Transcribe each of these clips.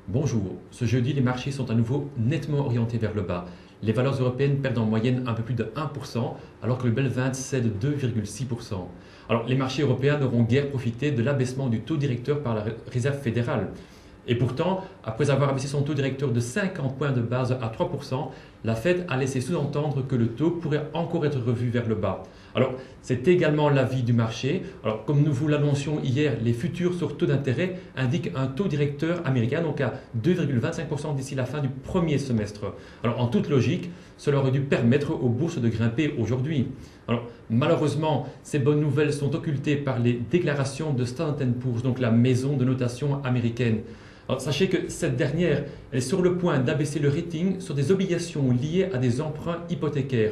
Bonjour, ce jeudi les marchés sont à nouveau nettement orientés vers le bas. Les valeurs européennes perdent en moyenne un peu plus de 1%, alors que le BEL 20 cède 2,6%. Alors les marchés européens n'auront guère profité de l'abaissement du taux directeur par la Réserve fédérale. Et pourtant, après avoir abaissé son taux directeur de 50 points de base à 3%, la Fed a laissé sous-entendre que le taux pourrait encore être revu vers le bas. Alors, c'est également l'avis du marché. Alors, comme nous vous l'annoncions hier, les futurs sur taux d'intérêt indiquent un taux directeur américain, donc à 2,25% d'ici la fin du premier semestre. Alors, en toute logique, cela aurait dû permettre aux bourses de grimper aujourd'hui. Alors, malheureusement, ces bonnes nouvelles sont occultées par les déclarations de Standard & Poor's, donc la maison de notation américaine. Alors, sachez que cette dernière elle est sur le point d'abaisser le rating sur des obligations liées à des emprunts hypothécaires.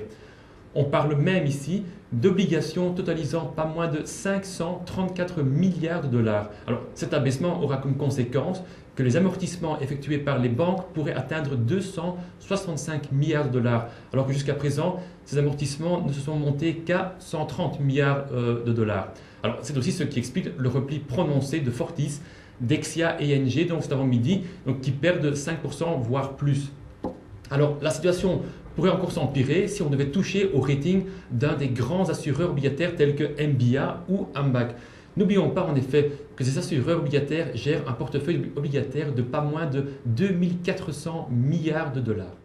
On parle même ici d'obligations totalisant pas moins de 534 milliards de dollars. Alors cet abaissement aura comme conséquence que les amortissements effectués par les banques pourraient atteindre 265 milliards de dollars, alors que jusqu'à présent, ces amortissements ne se sont montés qu'à 130 milliards de dollars. Alors c'est aussi ce qui explique le repli prononcé de Fortis, Dexia et ING, donc cet avant-midi, qui perdent 5% voire plus. Alors la situation pourrait encore s'empirer si on devait toucher au rating d'un des grands assureurs obligataires tels que MBA ou Ambac. N'oublions pas en effet que ces assureurs obligataires gèrent un portefeuille obligataire de pas moins de 2400 milliards de dollars.